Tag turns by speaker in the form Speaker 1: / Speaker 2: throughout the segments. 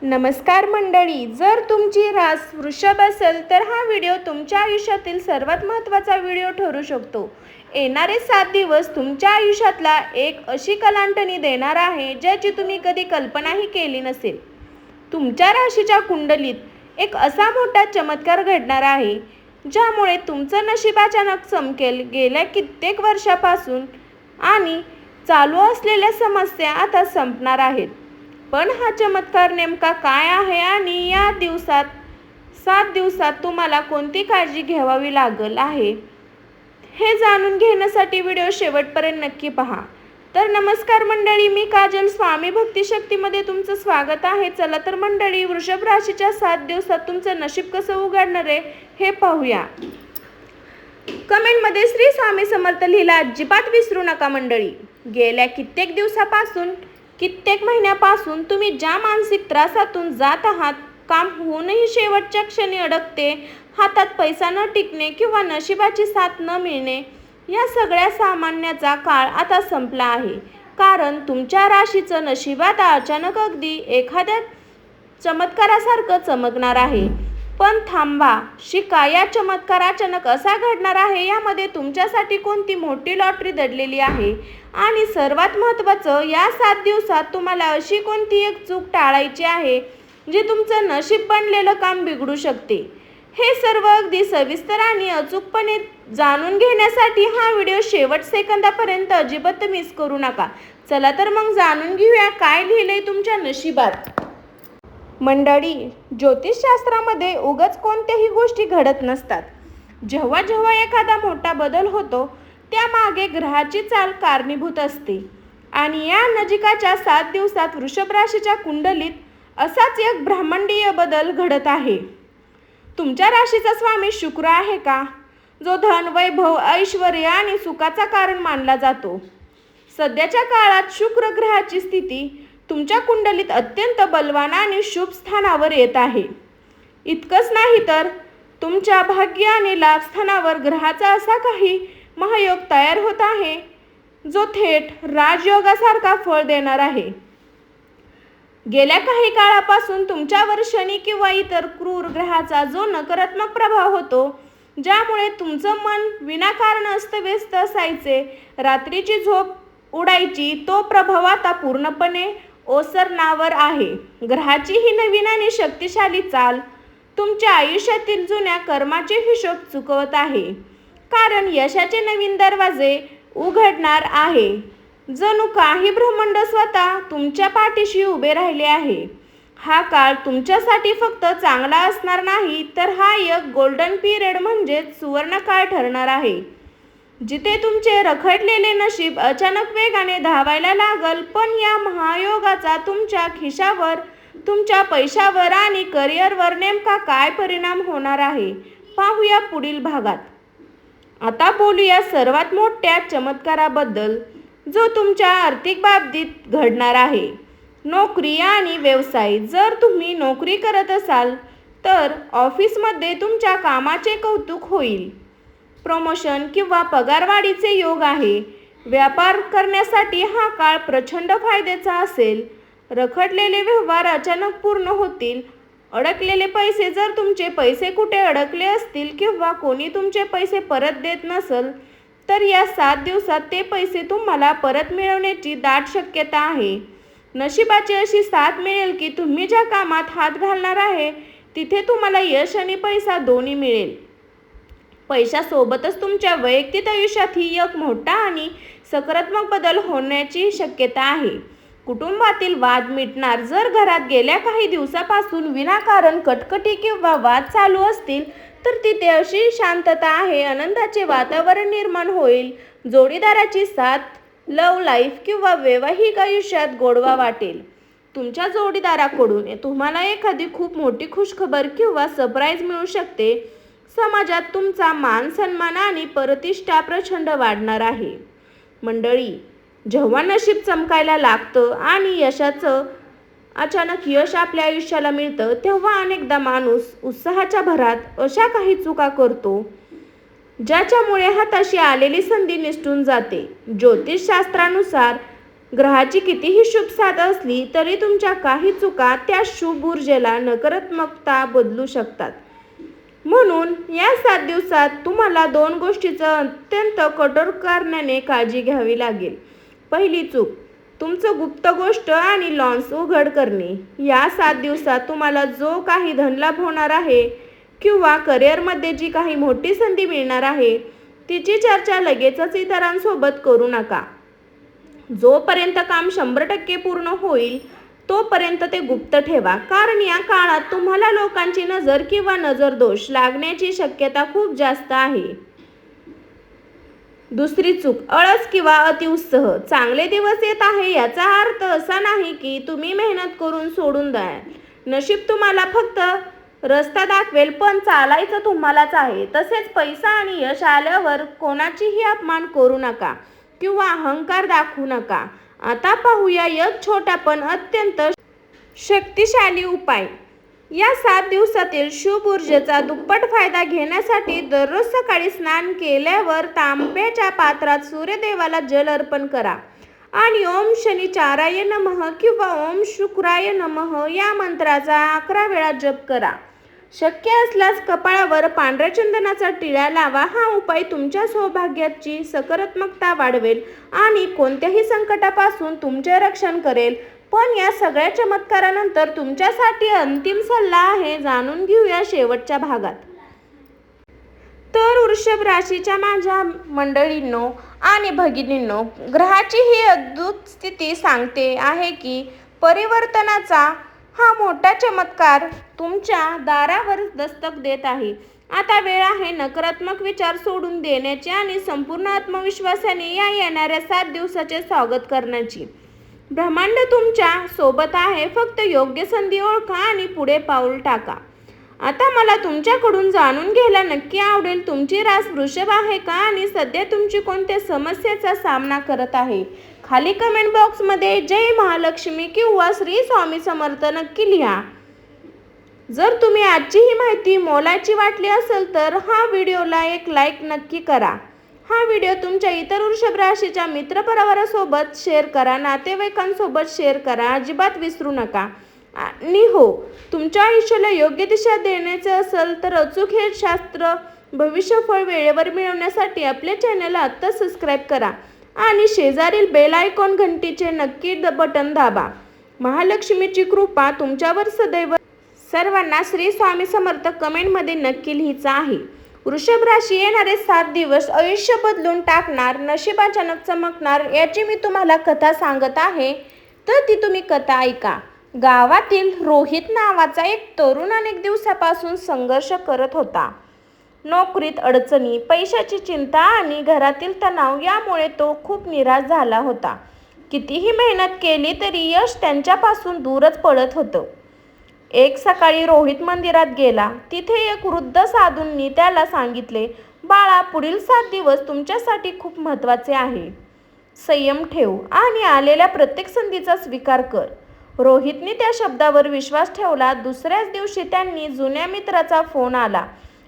Speaker 1: नमस्कार मंडळी, जर तुमची रास वृषभ असेल तर हा व्हिडिओ तुमच्या आयुष्यातील सर्वात महत्त्वाचा व्हिडिओ ठरू शकतो. येणारे 7 दिवस तुमच्या आयुष्यातला एक अशी कलांटणी देणार आहे ज्याची तुम्ही कधी कल्पनाही केली नसेल. तुमच्या राशीच्या कुंडलीत एक असा मोठा चमत्कार घडणार आहे ज्यामुळे तुमचं नशीब अचानक चमकेल. गेल्या कित्येक वर्षापासून आणि चालू असलेल्या समस्या आता संपणार आहेत. पण हा चमत्कार नेमका काय आहे आणि या 7 दिवसात तुम्हाला कोणती काळजी घ्यावी लागेल आहे हे जाणून घेण्यासाठी व्हिडिओ शेवटपर्यंत नक्की पहा. तर नमस्कार मंडळी, मी काजल स्वामी भक्तिशक्तीमध्ये तुमचं स्वागत आहे. चला तर मंडळी, वृषभ राशीच्या 7 दिवसात तुमचं नशीब कसं उघडणार आहे हे पाहूया. कमेंटमध्ये श्री स्वामी समर्थ लिहिला अजिबात विसरू नका मंडळी. गेल्या कित्येक दिवसापासून कित्येक महिन्यापासून तुम्ही ज्या मानसिक त्रासातून जात आहात, काम होऊनही शेवटच्या क्षणी अडकते, हातात पैसा न टिकणे किंवा नशिबाची साथ न मिळणे, या सगळ्या सामान्याचा काळ आता संपला आहे. कारण तुमच्या राशीचं नशिबात अचानक अगदी एखाद्या चमत्कारासारखं चमकणार आहे. पण थांबा, शिका, या चमत्कार अचानक असा घडणार आहे यामध्ये तुमच्यासाठी कोणती मोठी लॉटरी दडलेली आहे आणि सर्वात महत्त्वाचं, या 7 दिवसात तुम्हाला अशी कोणती एक चूक टाळायची आहे जी तुमचं नशीब बनलेलं काम बिघडू शकते. हे सर्व अगदी सविस्तर आणि अचूकपणे जाणून घेण्यासाठी हा व्हिडिओ शेवट सेकंदापर्यंत अजिबात मिस करू नका. चला तर मग जाणून घेऊया काय लिहिलंय तुमच्या नशिबात. मंडळी, ज्योतिषशास्त्रामध्ये उगाच कोणत्याही गोष्टी घडत नसतात. जेव्हा जेव्हा एखादा मोठा बदल होतो त्यामागे ग्रहाची चाल कारणीभूत असते. आणि या नजिकाच्या 7 दिवसात वृषभ राशीच्या कुंडलीत असाच एक ब्रह्मांडीय बदल घडत आहे. तुमच्या राशीचा स्वामी शुक्र आहे का, जो धन, वैभव, ऐश्वर्य आणि सुखाचा कारण मानला जातो. सध्याच्या काळात शुक्र ग्रहाची स्थिती तुमच्या कुंडलीत अत्यंत बलवान आणि शुभ स्थानावर येत आहे. इतकंच नाही तर तुमच्या भाग्य आणि लाभ स्थानावर ग्रहाचा असा काही महायोग तयार होत आहे जो थेट राजयोगासारखा फळ देणार आहे. गेल्या काही काळापासून तुमच्यावर शनी किंवा इतर क्रूर ग्रहाचा जो नकारात्मक प्रभाव होतो, ज्यामुळे तुमचं मन विनाकारण अस्तव्यस्त असायचे, रात्रीची झोप उडायची, तो प्रभाव आता पूर्णपणे ओसरण्यावर आहे. ग्रहाची ही नवीन आणि शक्तिशाली चाल तुमच्या आयुष्यातील जुन्या कर्माचे हिशोब चुकवत आहे. कारण यशाचे नवीन दरवाजे उघडणार आहे. जणू काही ब्रह्मांड स्वतः तुमच्या पाठीशी उभे राहिले आहे. हा काळ तुमच्यासाठी फक्त चांगला असणार नाही, तर हा एक गोल्डन पिरियड म्हणजेच सुवर्णकाळ ठरणार आहे, जिथे तुमचे रखडलेले नशीब अचानक वेगाने धावायला लागल. पण या महायोगाचा तुमच्या खिशावर, तुमच्या पैशावर आणि करिअरवर नेमका काय परिणाम होणार आहे पाहूया पुढील भागात. आता बोलूया सर्वात मोठ्या चमत्काराबद्दल जो तुमच्या आर्थिक बाबतीत घडणार आहे. नोकरी आणि व्यवसाय. जर तुम्ही नोकरी करत असाल तर ऑफिसमध्ये तुमच्या कामाचे कौतुक होईल. प्रमोशन किंवा पगारवाढीचे योग आहे. व्यापार करण्यासाठी हा काळ प्रचंड फायद्याचा असेल. रखडलेले व्यवहार अचानक पूर्ण होतील. अडकलेले पैसे, जर तुमचे पैसे कुठे अडकले असतील किंवा कोणी तुमचे पैसे परत देत नसेल तर या 7 दिवसात ते पैसे तुम्हाला परत मिळवण्याची दाट शक्यता आहे. नशिबाची अशी साथ मिळेल की तुम्ही ज्या कामात हात घालणार आहे तिथे तुम्हाला यश आणि पैसा दोन्ही मिळेल. पैशासोबतच तुमच्या वैयक्तिक आयुष्यातही एक मोठा आणि सकारात्मक बदल होण्याची शक्यता आहे. कुटुंबातील वाद मिटणार. जर घरात गेल्या काही दिवसापासून विनाकारण कटकटी किंवा वाद चालू असतील तर तिथे अशी शांतता आहे, आनंदाचे वातावरण निर्माण होईल. जोडीदाराची साथ, लव्ह लाईफ किंवा वैवाहिक आयुष्यात गोडवा वाटेल. तुमच्या जोडीदाराकडून तुम्हाला एखादी खूप मोठी खुशखबर किंवा सरप्राईज मिळू शकते. समाजात तुमचा मान सन्मान आणि प्रतिष्ठा प्रचंड वाढणार आहे. मंडळी, जेव्हा नशीब चमकायला लागतं आणि यशाचं अचानक यश आपल्या आयुष्याला मिळतं तेव्हा अनेकदा माणूस उत्साहाच्या भरात अशा काही चुका करतो ज्याच्यामुळे हाताशी आलेली संधी निसटून जाते. ज्योतिषशास्त्रानुसार ग्रहाची कितीही शुभ साथ असली तरी तुमच्या काही चुका त्या शुभ ऊर्जेला नकारात्मकता बदलू शकतात. म्हणून या 7 दिवसात तुम्हाला 2 गोष्टींचं अत्यंत कठोर कारणाने काळजी घ्यावी लागेल. पहिली चूक, तुमचं गुप्त गोष्ट आणि लॉन्स उघड करणे. या 7 दिवसात तुम्हाला जो काही धनलाभ होणार आहे किंवा करिअरमध्ये जी काही मोठी संधी मिळणार आहे तिची चर्चा लगेचच इतरांसोबत करू नका. जोपर्यंत काम 100% पूर्ण होईल तोपर्यंत ते गुप्त ठेवा, कारण या काळात तुम्हाला लोकांची नजर किंवा नजरदोष लागण्याची शक्यता खूप जास्त आहे. दुसरी चूक, आळस किंवा अतिउत्साह. चांगले दिवस येत आहे याचा अर्थ असा नाही की तुम्ही मेहनत करून सोडून द्याल. नशीब तुम्हाला फक्त रस्ता दाखवेल, पण चालायचं तुम्हालाच आहे. तसेच पैसा आणि यश आल्यावर कोणाचीही अपमान करू नका किंवा अहंकार दाखवू नका. आता पाहूया एक छोटा पण अत्यंत शक्तिशाली उपाय. या 7 दिवसातील शुभ ऊर्जेचा दुप्पट फायदा घेण्यासाठी दररोज सकाळी स्नान केल्यावर तांब्याच्या पात्रात सूर्यदेवाला जल अर्पण करा आणि ओम शनिचाराय नमः किंवा ओम शुक्राय नमः या मंत्राचा 11 वेळा जप करा. शक्य असल्यास कपाळावर पांढऱ्या चंदनाचा टिळा लावा. हा उपाय तुमच्या सौभाग्याची सकारात्मकता वाढवेल आणि कोणत्याही संकटापासून तुमचे रक्षण करेल. पण या सगळ्या चमत्कारानंतर तुमच्यासाठी अंतिम सल्ला आहे, जाणून घेऊया शेवटच्या भागात. तर वृषभ राशीच्या माझ्या मंडळींनो आणि भगिनींनो, ग्रहाची ही अद्भुत स्थिती सांगते आहे की परिवर्तनाचा हा मोठा चमत्कार तुमच्या दारावर दस्तक देत आहे. आता वेळ आहे नकारात्मक विचार सोडून देण्याची आणि संपूर्ण आत्मविश्वासाने या येणाऱ्या 7 दिवसाचे स्वागत करण्याची. ब्रह्मांड तुमच्या सोबत आहे. फक्त योग्य संधी ओळखा आणि पुढे पाऊल टाका. आता मला तुमच्याकडून जाणून घ्यायला नक्की आवडेल, तुमची रास वृषभ आहे का आणि सध्या तुमची कोणत्या समस्येचा सामना करत आहे. खाली कमेंट बॉक्समध्ये जय महालक्ष्मी किंवा श्री स्वामी समर्थ नक्की लिहा. जर तुम्ही आजची ही माहिती मोलाची वाटली असेल तर हा व्हिडिओला एक लाईक नक्की करा. हा व्हिडिओ तुमच्या इतर वृषभ राशीच्या मित्रपरिवारासोबत शेअर करा, नातेवाईकांसोबत शेअर करा, अजिबात विसरू नका. आणि हो, तुमच्या आयुष्याला योग्य दिशा देण्याचं असेल तर अचूक हे शास्त्र भविष्यफळ वेळेवर मिळवण्यासाठी आपल्या चॅनलला आत्ता सबस्क्राईब करा आणि शेजारील बेल आयकॉन घंटीचे नक्की बटन दाबा. महालक्ष्मीची कृपा तुमच्यावर सदैव. सर्वांना श्री स्वामी समर्थ कमेंटमध्ये नक्की लिहायचं आहे. वृषभ राशी येणारे 7 दिवस आयुष्य बदलून टाकणार, नशीब अचानक चमकणार याची मी तुम्हाला कथा सांगत आहे, तर ती तुम्ही कथा ऐका. गावातील रोहित नावाचा एक तरुण अनेक दिवसापासून संघर्ष करत होता. नोकरीत अडचणी, पैशाची चिंता आणि घरातील तणाव यामुळे तो खूप निराश झाला होता. कितीही मेहनत केली तरी यश त्यांच्यापासून दूरच पडत होतं. एक सकाळी रोहित मंदिरात गेला. तिथे एक वृद्ध साधूंनी त्याला सांगितले, बाळा, पुढील 7 दिवस तुमच्यासाठी खूप महत्त्वाचे आहे. संयम ठेव आणि आलेल्या प्रत्येक संधीचा स्वीकार कर. रोहितने त्या शब्दावर विश्वास ठेवला. दुसऱ्याच दिवशी त्यांनी जुन्या मित्राचा फोन आला.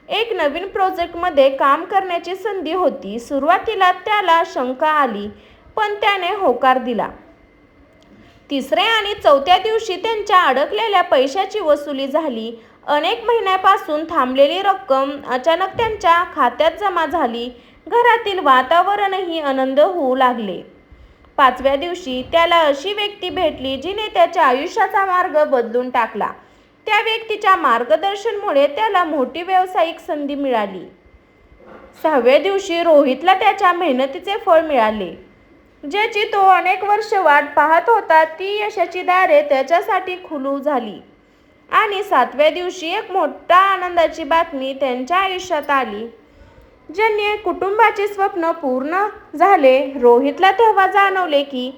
Speaker 1: एक नवीन प्रोजेक्टमध्ये काम करण्याची संधी होती. सुरुवातीला त्याला शंका आली, पण त्याने होकार दिला. तिसऱ्या आणि चौथ्या दिवशी त्यांच्या अडकलेल्या पैशाची वसुली झाली. अनेक महिन्यापासून थांबलेली रक्कम अचानक त्यांच्या खात्यात जमा झाली. घरातील वातावरणही आनंद होऊ लागले. 5व्या दिवशी त्याला अशी व्यक्ती भेटली जिने त्याच्या आयुष्याचा मार्ग बदलून टाकला. त्या व्यक्तीच्या मार्गदर्शनामुळे त्याला मोठी व्यावसायिक संधी मिळाली. 6व्या दिवशी रोहितला त्याच्या मेहनतीचे फळ मिळाले. ज्याची तो अनेक वर्ष वाट पाहत होता ती यशाची दारे त्याच्यासाठी खुली झाली. आणि 7व्या दिवशी एक मोठा आनंदाची बातमी त्यांच्या आयुष्यात आली, ज्याने कुटुंबाचे स्वप्न पूर्ण झाले. रोहितला तेव्हा जाणवले की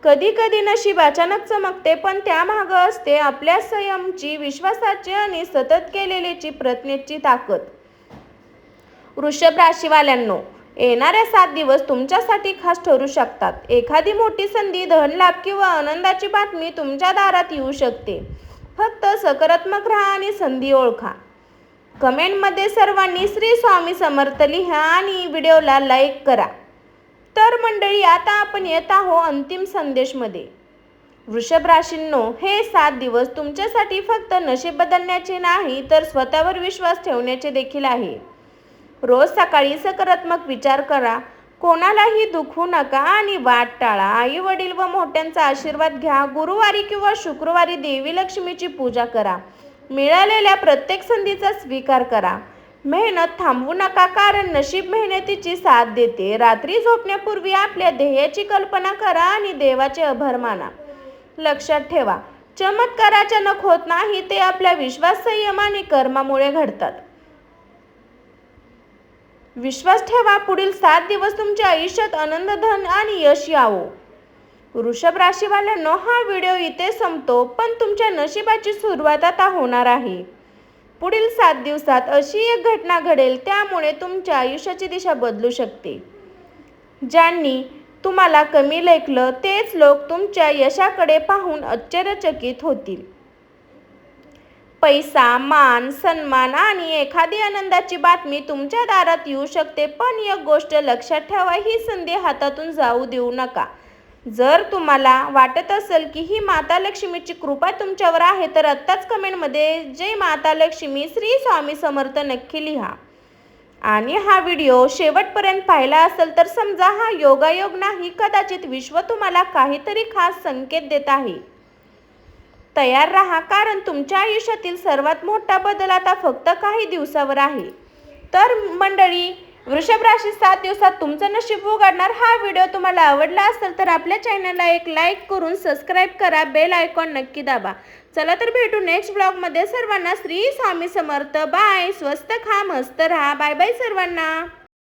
Speaker 1: कधी कधी नशीब अचानक चमकते, पण त्यामागे असते आपल्या संयमाची, विश्वासाची आणि सतत केलेल्याची प्रयत्नाची ताकद. वृषभ राशीवाल्यांनो, येणाऱ्या 7 दिवस तुमच्यासाठी खास ठरू शकतात. एखादी मोठी संधी, धनलाभ किंवा आनंदाची बातमी तुमच्या दारात येऊ शकते. फक्त सकारात्मक राहा आणि संधी ओळखा. कमेंटमध्ये सर्वांनी श्री स्वामी समर्थ लिहा आणि व्हिडिओला लाईक करा. तर मंडळी, आता आपण येत आहोत अंतिम संदेशमध्ये. वृषभ राशींनो, हे 7 दिवस तुमच्यासाठी फक्त नशीब बदलण्याचे नाही तर स्वतःवर विश्वास ठेवण्याचे देखील आहे. रोज सकाळी सकारात्मक विचार करा, कोणालाही दुखवू नका आणि वाद टाळा. आई वडील व मोठ्यांचा आशीर्वाद घ्या. गुरुवारी किंवा शुक्रवारी देवी लक्ष्मीची पूजा करा. मिळालेल्या प्रत्येक संधीचा स्वीकार करा. मेहनत थांबवू नका, कारण नशीब मेहनतीची साथ देते. रात्री झोपण्यापूर्वी आपल्या ध्येयाची कल्पना करा आणि देवाचे आभार माना. लक्षात ठेवा, चमत्कार अचानक होत नाही, ते आपल्या विश्वास, संयम आणि कर्मामुळे घडतात. विश्वास ठेवा, पुढील 7 दिवस तुमच्या आयुष्यात आनंद, धन आणि यश यावो. वृषभ राशीवाल्यांनो, हा व्हिडिओ इथे संपतो, पण तुमच्या नशिबाची सुरुवात आता होणार आहे. पुढील 7 दिवसात अशी एक घटना घडेल, त्यामुळे तुमच्या आयुष्याची दिशा बदलू शकते. ज्यांनी तुम्हाला कमी लेखलं तेच लोक तुमच्या यशाकडे पाहून आश्चर्यचकित होतील. पैसा, मान, सन्मान आणि एखादी आनंदाची बातमी तुमच्या दारात येऊ शकते, पण एक गोष्ट लक्षात ठेवा, ही संधी हातातून जाऊ देऊ नका. जर तुम्हाला वाटत असेल की ही माता लक्ष्मीची कृपा तुमच्यावर आहे, तर आत्ताच कमेंटमध्ये जय माता लक्ष्मी, श्री स्वामी समर्थ नक्की लिहा. आणि हा व्हिडिओ शेवटपर्यंत पाहिला असेल तर समजा हा योगायोग नाही, कदाचित विश्व तुम्हाला काहीतरी खास संकेत देत आहे. तयार राहा, कारण तुमच्या आयुष्यातील सर्वात मोठा बदल आता फक्त काही दिवसावर आहे. तर मंडळी, वृषभ राशी 7 दिवसात तुमचं नशीब उघडणार. हा व्हिडिओ तुम्हाला आवडला असेल तर आपल्या चॅनलला एक लाईक करून सबस्क्राईब करा. बेल आयकॉन नक्की दाबा. चला तर भेटू नेक्स्ट ब्लॉगमध्ये. सर्वांना श्री स्वामी समर्थ. बाय. स्वस्त खा, मस्त राहा. बाय बाय सर्वांना.